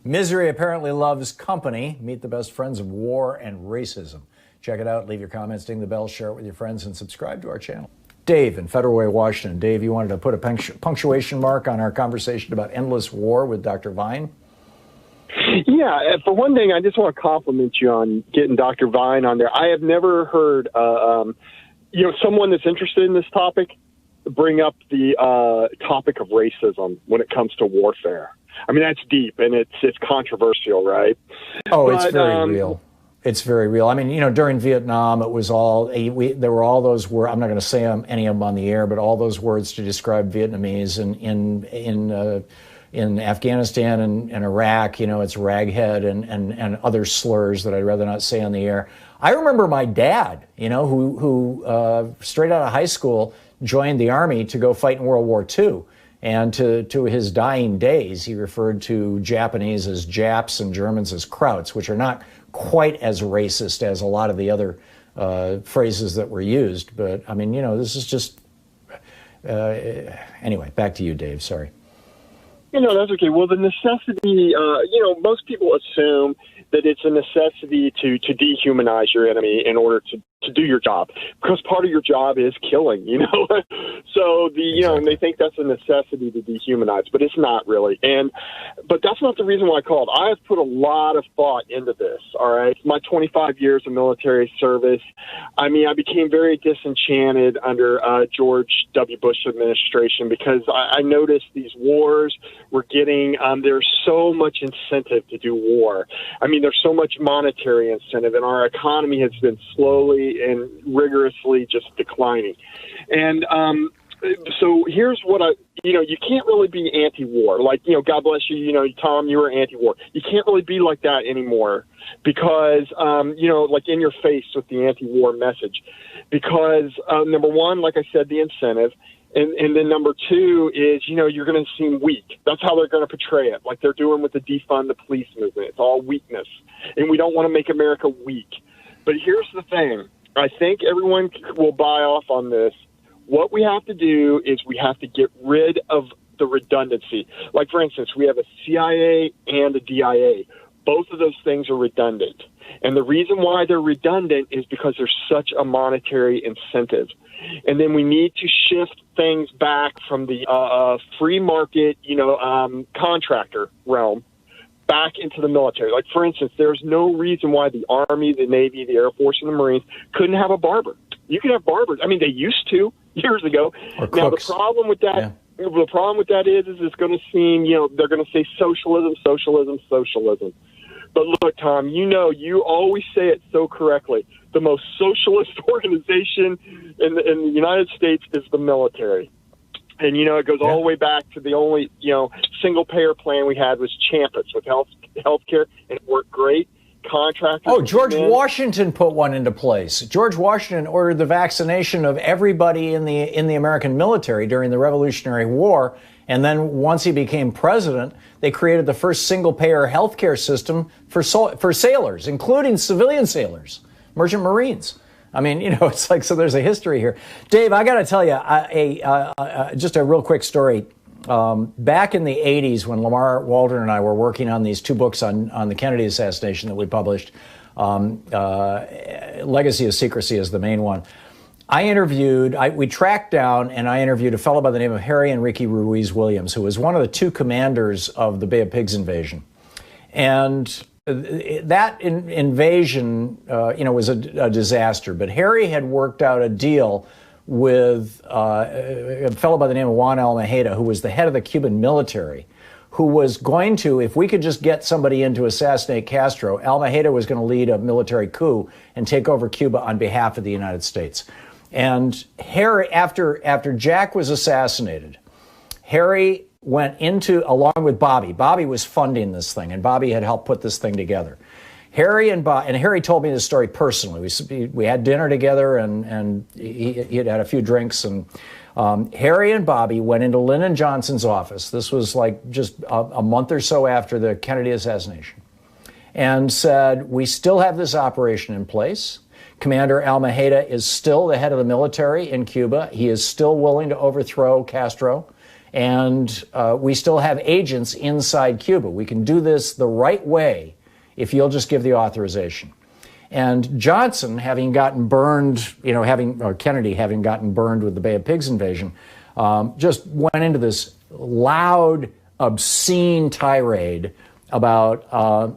Misery apparently loves company. Meet the best friends of war and racism. Check it out. Leave your comments, ding the bell, share it with your friends, and subscribe to our channel. Dave in Federal Way, Washington. Dave, you wanted to put a punctuation mark on our conversation about endless war with Dr. Vine? Yeah, for one thing, I just want to compliment you on getting Dr. Vine on there. I have never heard, someone that's interested in this topic bring up the topic of racism when it comes to warfare. I mean, that's deep and it's controversial, right? Oh, it's very real. It's very real. I mean, during Vietnam, it was all there were all those words. I'm not going to say any of them on the air, but all those words to describe Vietnamese in Afghanistan and Iraq. It's raghead and other slurs that I'd rather not say on the air. I remember my dad, who straight out of high school joined the Army to go fight in World War II. And to his dying days, he referred to Japanese as Japs and Germans as Krauts, which are not quite as racist as a lot of the other phrases that were used. But, I mean, this is just... anyway, back to you, Dave. Sorry. That's okay. Well, the necessity, most people assume that it's a necessity to dehumanize your enemy in order to do your job, because part of your job is killing, So and they think that's a necessity to dehumanize, but it's not really. But that's not the reason why I called. I have put a lot of thought into this. All right. My 25 years of military service. I mean, I became very disenchanted under George W. Bush administration because I noticed these wars were getting, there's so much incentive to do war. I mean, there's so much monetary incentive, and our economy has been slowly and rigorously just declining. And so here's what you can't really be anti-war. Like, God bless you, Tom, you were anti-war. You can't really be like that anymore because, like in your face with the anti-war message. Because, number one, like I said, the incentive. And then number two is, you're going to seem weak. That's how they're going to portray it, like they're doing with the defund the police movement. It's all weakness. And we don't want to make America weak. But here's the thing. I think everyone will buy off on this. What we have to do is we have to get rid of the redundancy. Like, for instance, we have a CIA and a DIA. Both of those things are redundant. And the reason why they're redundant is because there's such a monetary incentive. And then we need to shift things back from the free market, contractor realm back into the military. Like, for instance, there's no reason why the Army, the Navy, the Air Force, and the Marines couldn't have a barber. You can have barbers. I mean, they used to years ago. Now, the problem with that, the problem with that is it's going to seem, they're going to say socialism, socialism, socialism. But look, Tom, you always say it so correctly. The most socialist organization in the United States is the military. And, it goes all the way back to the only, single-payer plan we had was Champus with health care, and it worked great. Contractors. Oh, George Washington put one into place. George Washington ordered the vaccination of everybody in the American military during the Revolutionary War. And then once he became president, they created the first single-payer health care system for sailors, including civilian sailors, merchant marines. I mean, it's like, so there's a history here. Dave, I got to tell you, just a real quick story. Back in the 80s, when Lamar Waldron and I were working on these two books on the Kennedy assassination that we published, Legacy of Secrecy is the main one. We tracked down and I interviewed a fellow by the name of Harry Enrique Ruiz Williams, who was one of the two commanders of the Bay of Pigs invasion. And that invasion, was a disaster. But Harry had worked out a deal with a fellow by the name of Juan Almeida, who was the head of the Cuban military, who was going to, if we could just get somebody in to assassinate Castro, Almeida was going to lead a military coup and take over Cuba on behalf of the United States. And Harry, after Jack was assassinated, Harry went into, along with Bobby. Bobby was funding this thing, and Bobby had helped put this thing together. Harry and Harry told me this story personally. We had dinner together, and he had had a few drinks, and Harry and Bobby went into Lyndon Johnson's office. This was like just a month or so after the Kennedy assassination, and said, "We still have this operation in place. Commander Almeida is still the head of the military in Cuba. He is still willing to overthrow Castro. And we still have agents inside Cuba. We can do this the right way if you'll just give the authorization. And Johnson, having gotten burned, or Kennedy having gotten burned with the Bay of Pigs invasion, just went into this loud, obscene tirade about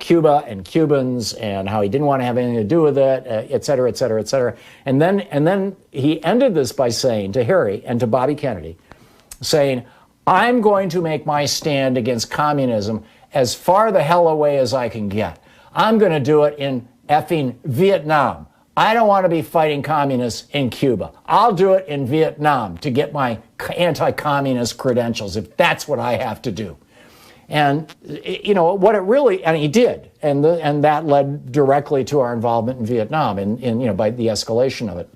Cuba and Cubans and how he didn't want to have anything to do with it, et cetera, et cetera, et cetera. And then he ended this by saying to Harry and to Bobby Kennedy, saying, I'm going to make my stand against communism as far the hell away as I can get. I'm going to do it in effing Vietnam. I don't want to be fighting communists in Cuba. I'll do it in Vietnam to get my anti-communist credentials if that's what I have to do. And, what it really, and he did, and that led directly to our involvement in Vietnam and by the escalation of it.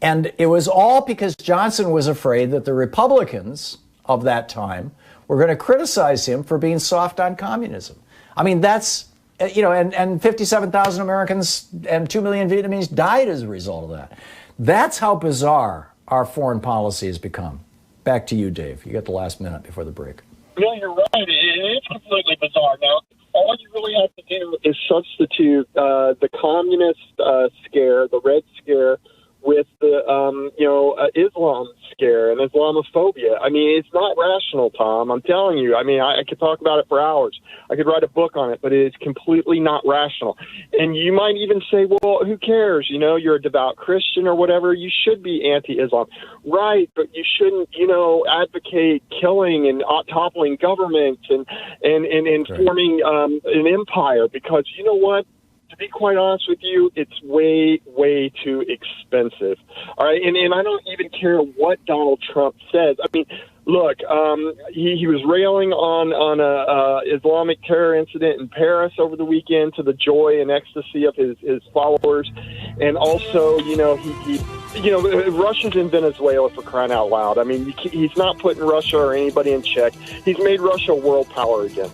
And it was all because Johnson was afraid that the Republicans of that time were going to criticize him for being soft on communism. I mean, that's, and 57,000 Americans and 2 million Vietnamese died as a result of that. That's how bizarre our foreign policy has become. Back to you, Dave. You got the last minute before the break. No, you're right. It is completely bizarre. Now, all you really have to do is substitute the communist scare, the Red Scare, with the Islam scare and Islamophobia. I mean, it's not rational, Tom. I'm telling you. I mean, I could talk about it for hours. I could write a book on it, but it is completely not rational. And you might even say, well, who cares? You're a devout Christian or whatever. You should be anti-Islam. Right, but you shouldn't, advocate killing and toppling governments and forming an empire, because you know what? To be quite honest with you, it's way, way too expensive. All right, and I don't even care what Donald Trump says. I mean, look, he was railing on a Islamic terror incident in Paris over the weekend to the joy and ecstasy of his followers, and also, Russia's in Venezuela, for crying out loud. I mean, he's not putting Russia or anybody in check. He's made Russia a world power again.